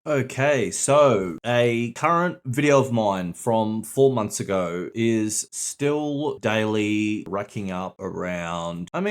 Okay, so a current video of mine from 4 months ago is still daily racking up around, I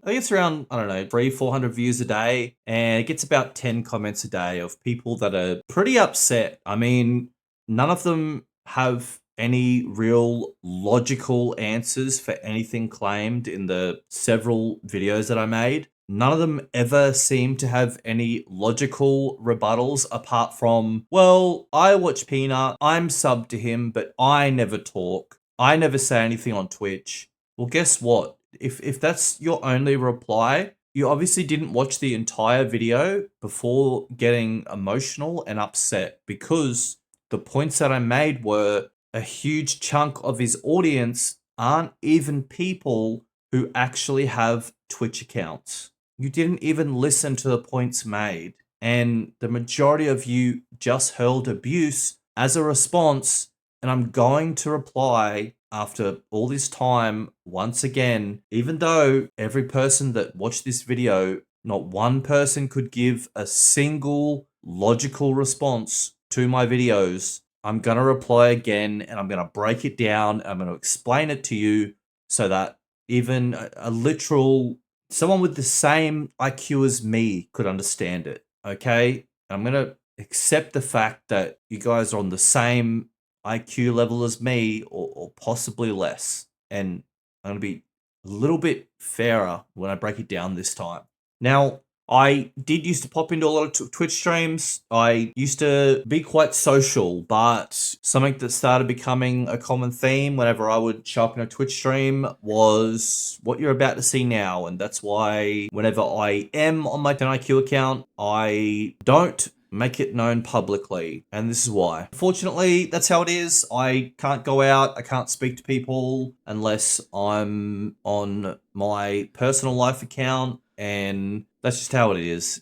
guess around, I don't know, 400 views a day. And it gets about 10 comments a day of people that are pretty upset. None of them have any real logical answers for anything claimed in the several videos that I made. None of them ever seem to have any logical rebuttals apart from, well, I watch Peanut, I'm subbed to him, but I never talk. I never say anything on Twitch. Well, guess what? If that's your only reply, you obviously didn't watch the entire video before getting emotional and upset, because the points that I made were a huge chunk of his audience aren't even people who actually have Twitch accounts. You didn't even listen to the points made, and the majority of you just hurled abuse as a response. And I'm going to reply after all this time once again, even though every person that watched this video, not one person could give a single logical response to my videos. I'm going to reply again, and I'm going to break it down. I'm going to explain it to you so that even a literal someone with the same IQ as me could understand it. Okay? I'm going to accept the fact that you guys are on the same IQ level as me, or possibly less. And I'm going to be a little bit fairer when I break it down this time. Now, I did used to pop into a lot of Twitch streams. I used to be quite social, but something that started becoming a common theme whenever I would show up in a Twitch stream was what you're about to see now. And that's why whenever I am on my 10IQ account, I don't make it known publicly. And this is why. Fortunately, that's how it is. I can't go out. I can't speak to people unless I'm on my personal life account. And that's just how it is.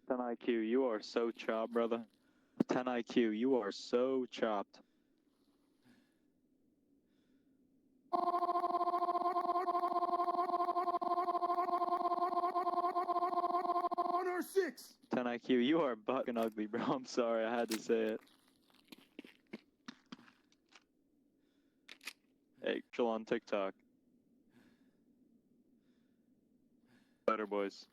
10 IQ, you are so chopped, brother. 10 IQ, you are so chopped. Honor 6! 10 IQ, you are fucking ugly, bro. I'm sorry, I had to say it. Hey, chill on TikTok. Better boys.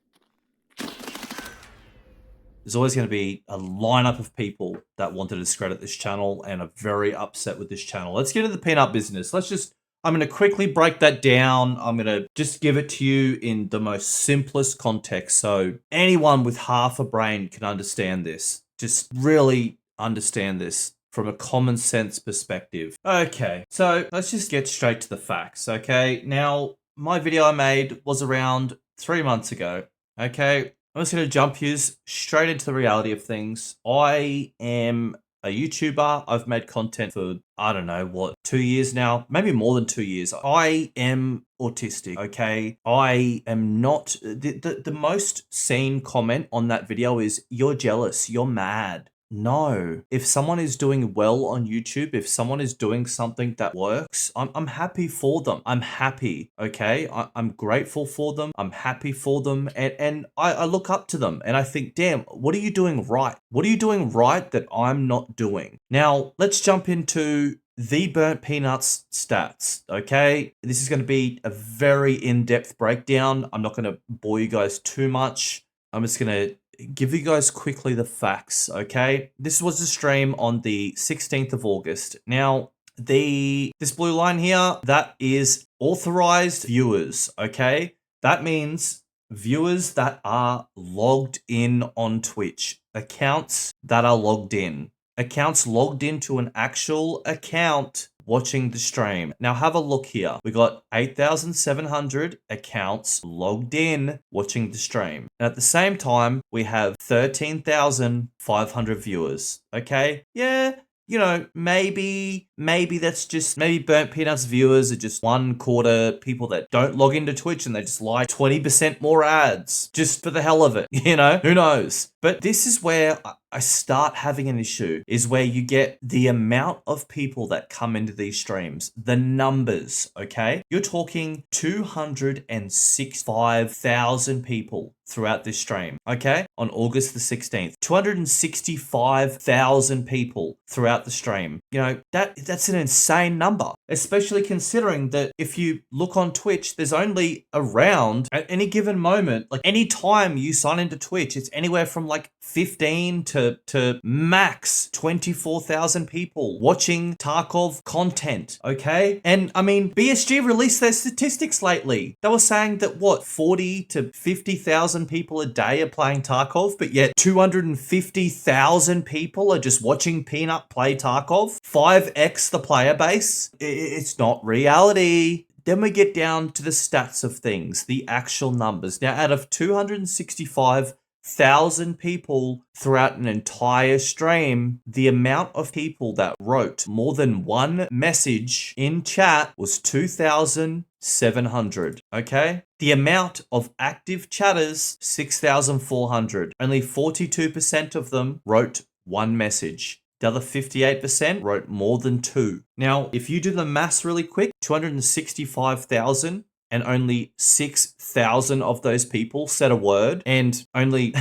There's always going to be a lineup of people that want to discredit this channel and are very upset with this channel. Let's get into the peanut business. I'm going to quickly break that down. I'm going to just give it to you in the most simplest context so anyone with half a brain can understand this. Just really understand this from a common sense perspective. Okay, so let's just get straight to the facts, okay? Now, my video I made was around 3 months ago, okay? I'm just going to jump here straight into the reality of things. I am a YouTuber. I've made content for, I don't know, what, 2 years now? Maybe more than 2 years. I am autistic, okay? I am not... The most seen comment on that video is, "You're jealous, you're mad." No. If someone is doing well on YouTube, if someone is doing something that works, I'm happy for them. I'm happy, okay? I'm grateful for them. I'm happy for them. And I look up to them and I think, damn, what are you doing right? What are you doing right that I'm not doing? Now, let's jump into the Burnt Peanuts stats, okay? This is going to be a very in-depth breakdown. I'm not going to bore you guys too much. I'm just going to give you guys quickly the facts, okay? This was a stream on the 16th of August. Now, this blue line here, that is authorized viewers, okay? That means viewers that are logged in on Twitch, accounts that are logged in, accounts logged into an actual account watching the stream. Now have a look here. We got 8,700 accounts logged in watching the stream. And at the same time, we have 13,500 viewers. Okay? Yeah, you know, maybe that's just, maybe Burnt Peanuts viewers are just 1/4 people that don't log into Twitch and they just like 20% more ads just for the hell of it, you know? Who knows? But this is where I start having an issue, is where you get the amount of people that come into these streams, the numbers, okay? You're talking 265,000 people, throughout this stream, okay? On August the 16th. 265,000 people throughout the stream. You know, that's an insane number, especially considering that if you look on Twitch, there's only around, at any given moment, like any time you sign into Twitch, it's anywhere from like 15 to max 24,000 people watching Tarkov content, okay? And I mean, BSG released their statistics lately. They were saying that what, 40 to 50,000 people a day are playing Tarkov, but yet 250,000 people are just watching Peanut play Tarkov. 5x the player base. It's not reality. Then we get down to the stats of things, the actual numbers. Now, out of 265,000 people throughout an entire stream, the amount of people that wrote more than one message in chat was 2,700, okay? The amount of active chatters, 6,400. Only 42% of them wrote one message. The other 58% wrote more than two. Now, if you do the maths really quick, 265,000 and only 6,000 of those people said a word, and only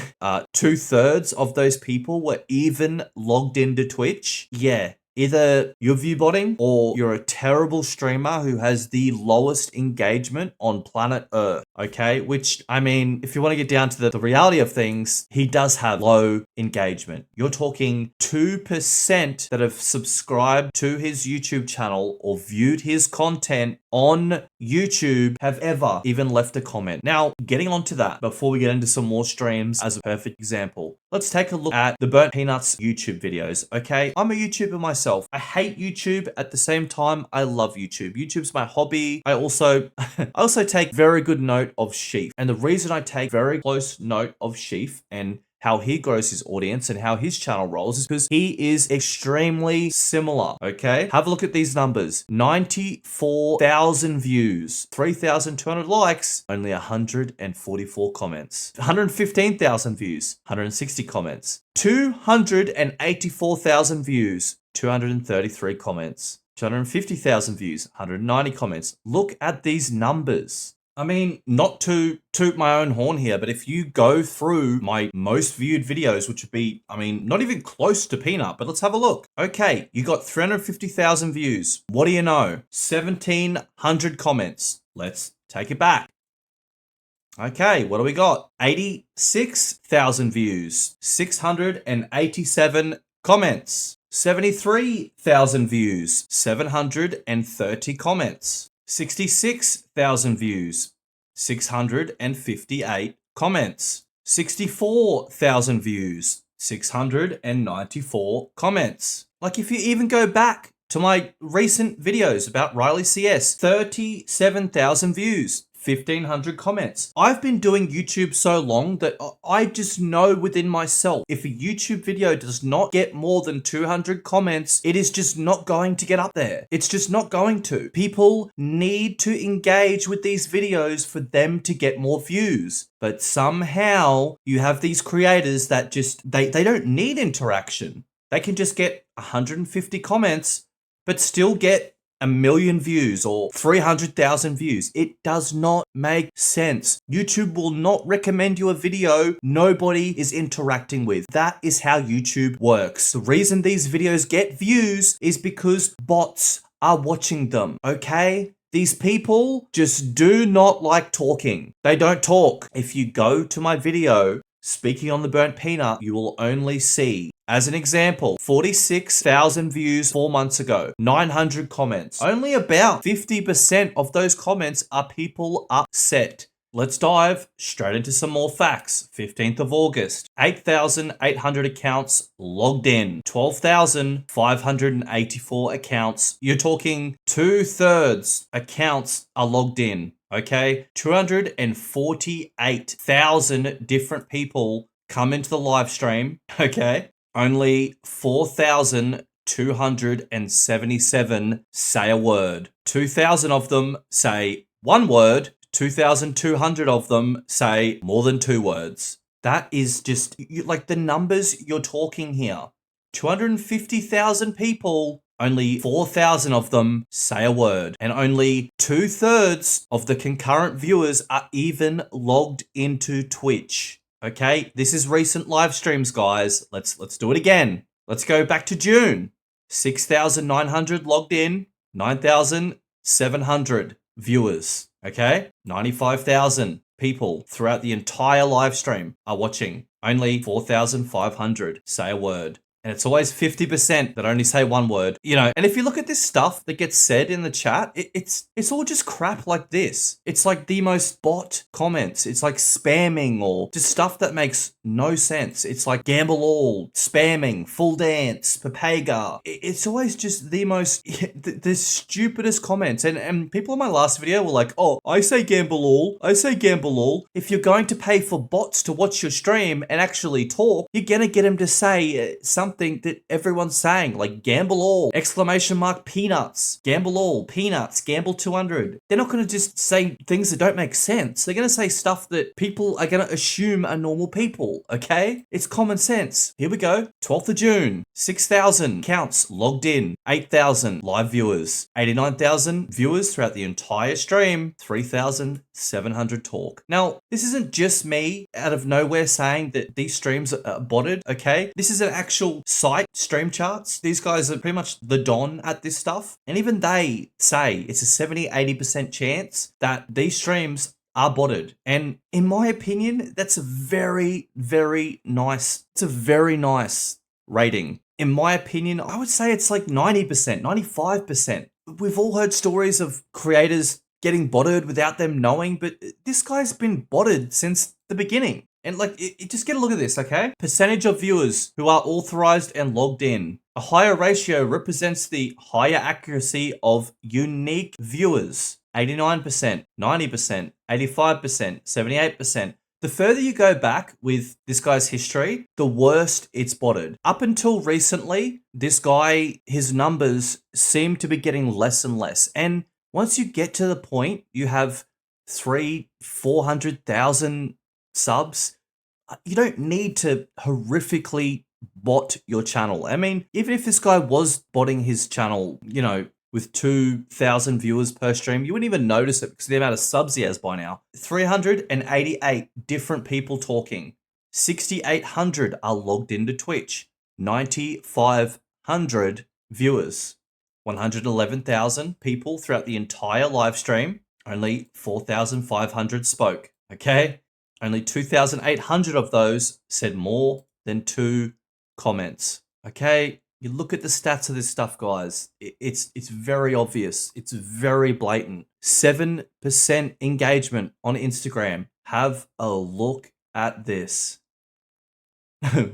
2/3 of those people were even logged into Twitch. Yeah. Either you're viewbotting or you're a terrible streamer who has the lowest engagement on planet Earth, okay? Which, I mean, if you want to get down to the reality of things, he does have low engagement. You're talking 2% that have subscribed to his YouTube channel or viewed his content on YouTube have ever even left a comment. Now, getting onto that, before we get into some more streams as a perfect example, let's take a look at the Burnt Peanuts YouTube videos, okay? I'm a YouTuber myself. I hate YouTube. At the same time, I love YouTube. YouTube's my hobby. I also take very good note of Sheaf. And the reason I take very close note of Sheaf and how he grows his audience and how his channel rolls is because he is extremely similar, okay? Have a look at these numbers. 94,000 views, 3,200 likes, only 144 comments. 115,000 views, 160 comments. 284,000 views, 233 comments. 250,000 views, 190 comments. Look at these numbers. I mean, not to toot my own horn here, but if you go through my most viewed videos, which would be, I mean, not even close to Peanut, but let's have a look. Okay, you got 350,000 views. What do you know? 1,700 comments. Let's take it back. Okay, what do we got? 86,000 views. 687 comments. 73,000 views. 730 comments. 66,000 views, 658 comments. 64,000 views, 694 comments. Like if you even go back to my recent videos about Riley CS, 37,000 views, 1,500 comments. I've been doing YouTube so long that I just know within myself, if a YouTube video does not get more than 200 comments, it is just not going to get up there. It's just not going to. People need to engage with these videos for them to get more views. But somehow you have these creators that just, they don't need interaction. They can just get 150 comments, but still get 1 million views or 300,000 views. It does not make sense. YouTube will not recommend you a video nobody is interacting with. That is how YouTube works. The reason these videos get views is because bots are watching them, okay? These people just do not like talking. They don't talk. If you go to my video speaking on the Burnt Peanut, you will only see, as an example, 46,000 views 4 months ago, 900 comments. Only about 50% of those comments are people upset. Let's dive straight into some more facts. 15th of August, 8,800 accounts logged in, 12,584 accounts. You're talking 2/3 accounts are logged in, okay? 248,000 different people come into the live stream, okay? Only 4,277 say a word. 2,000 of them say one word. 2,200 of them say more than 2 words. That is just, like the numbers you're talking here. 250,000 people, only 4,000 of them say a word, and only 2/3 of the concurrent viewers are even logged into Twitch. Okay, this is recent live streams, guys. Let's do it again. Let's go back to June. 6,900 logged in, 9,700 viewers. Okay, 95,000 people throughout the entire live stream are watching. Only 4,500 say a word. And it's always 50% that only say one word. You know, and if you look at this stuff that gets said in the chat, it's all just crap like this. It's like the most bot comments. It's like spamming or just stuff that makes no sense. It's like gamble all, spamming, full dance, Papega. It's always just the most, the stupidest comments. And people in my last video were like, oh, I say gamble all. I say gamble all. If you're going to pay for bots to watch your stream and actually talk, you're going to get them to say something that everyone's saying, like gamble all, exclamation mark peanuts, gamble all, peanuts, gamble 200. They're not going to just say things that don't make sense. They're going to say stuff that people are going to assume are normal people, okay? It's common sense. Here we go. 12th of June, 6,000 counts logged in, 8,000 live viewers, 89,000 viewers throughout the entire stream, 3,700 talk. Now, this isn't just me out of nowhere saying that these streams are botted, okay? This is an actual site, Stream Charts. These guys are pretty much the don at this stuff. And even they say it's a 70-80% chance that these streams are botted. And in my opinion, that's a very, very nice, it's a very nice rating. In my opinion, I would say it's like 90%, 95%. We've all heard stories of creators getting botted without them knowing, but this guy's been botted since the beginning. And like, just get a look at this, okay? Percentage of viewers who are authorized and logged in. A higher ratio represents the higher accuracy of unique viewers. 89%, 90%, 85%, 78%. The further you go back with this guy's history, the worse it's botted. Up until recently, this guy, his numbers seem to be getting less and less. And once you get to the point, you have 400,000 subs, you don't need to horrifically bot your channel. I mean, even if this guy was botting his channel, you know, with 2,000 viewers per stream, you wouldn't even notice it because of the amount of subs he has by now. 388 different people talking. 6,800 are logged into Twitch. 9,500 viewers. 111,000 people throughout the entire live stream. Only 4,500 spoke. Okay? Only 2,800 of those said more than 2 comments. Okay? You look at the stats of this stuff, guys. It's very obvious. It's very blatant. 7% engagement on Instagram. Have a look at this.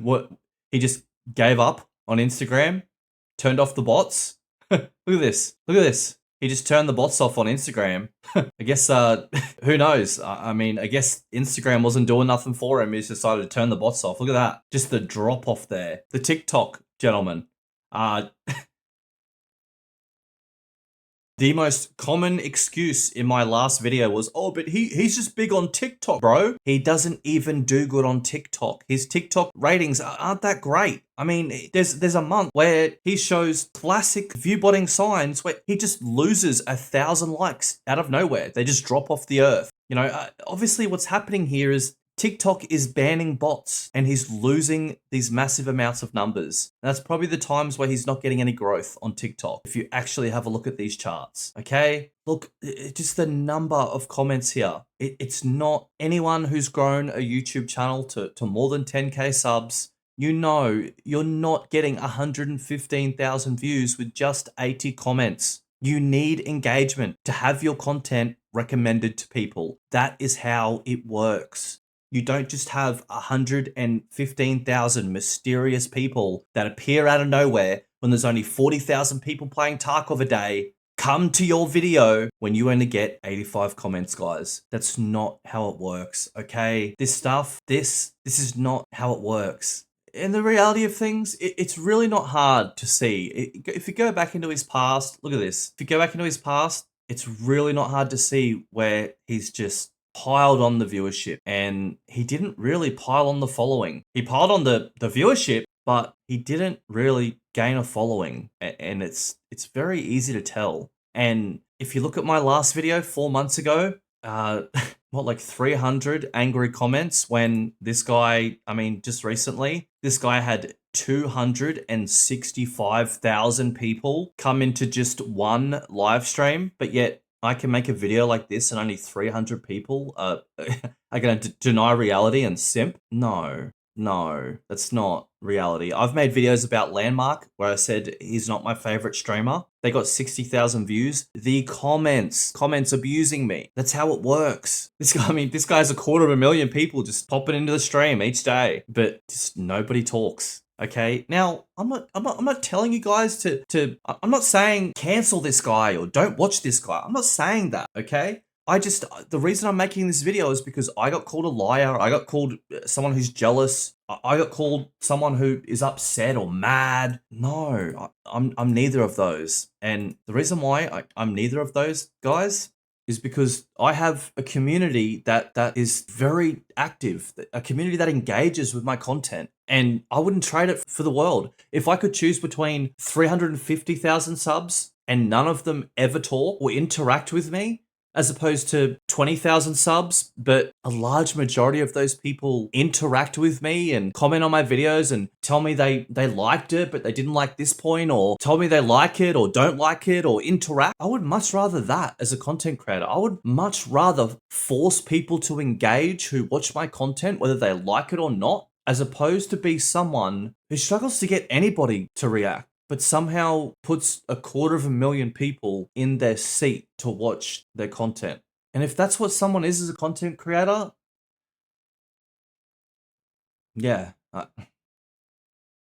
What? He just gave up on Instagram? Turned off the bots? Look at this. Look at this. He just turned the bots off on Instagram. I guess, who knows? I mean, I guess Instagram wasn't doing nothing for him. He just decided to turn the bots off. Look at that. Just the drop off there. The TikTok, gentlemen. The most common excuse in my last video was, oh, but he's just big on TikTok, bro. He doesn't even do good on TikTok. His TikTok ratings aren't that great. I mean, there's a month where he shows classic view botting signs where he just loses 1,000 likes out of nowhere. They just drop off the earth. You know, obviously what's happening here is TikTok is banning bots and he's losing these massive amounts of numbers. And that's probably the times where he's not getting any growth on TikTok, if you actually have a look at these charts, okay? Look, just the number of comments here. It's not anyone who's grown a YouTube channel to more than 10K subs. You know, you're not getting 115,000 views with just 80 comments. You need engagement to have your content recommended to people. That is how it works. You don't just have 115,000 mysterious people that appear out of nowhere when there's only 40,000 people playing Tarkov a day come to your video when you only get 85 comments, guys. That's not how it works, okay? This stuff, this is not how it works. In the reality of things, it's really not hard to see. If you go back into his past, look at this. If you go back into his past, it's really not hard to see where he's just piled on the viewership, and he didn't really pile on the following. He piled on the viewership, but he didn't really gain a following, and it's very easy to tell. And if you look at my last video 4 months ago, what, like 300 angry comments, when this guy, I mean, just recently, this guy had 265,000 people come into just one live stream, but yet I can make a video like this and only 300 people are going to deny reality and simp? No, that's not reality. I've made videos about Landmark where I said he's not my favorite streamer. They got 60,000 views. The comments abusing me. That's how it works. This guy, I mean, this guy's 250,000 people just popping into the stream each day, but just nobody talks. Okay, now I'm not telling you guys I'm not saying cancel this guy or don't watch this guy. I'm not saying that. Okay, the reason I'm making this video is because I got called a liar. I got called someone who's jealous. I got called someone who is upset or mad. No, I'm neither of those. And the reason why I'm neither of those guys is because I have a community that is very active, a community that engages with my content. And I wouldn't trade it for the world. If I could choose between 350,000 subs and none of them ever talk or interact with me, as opposed to 20,000 subs, but a large majority of those people interact with me and comment on my videos and tell me they liked it, but they didn't like this point, or told me they like it or don't like it or interact. I would much rather that as a content creator. I would much rather force people to engage who watch my content, whether they like it or not, as opposed to be someone who struggles to get anybody to react, but somehow puts 250,000 people in their seat to watch their content. And if that's what someone is as a content creator, yeah,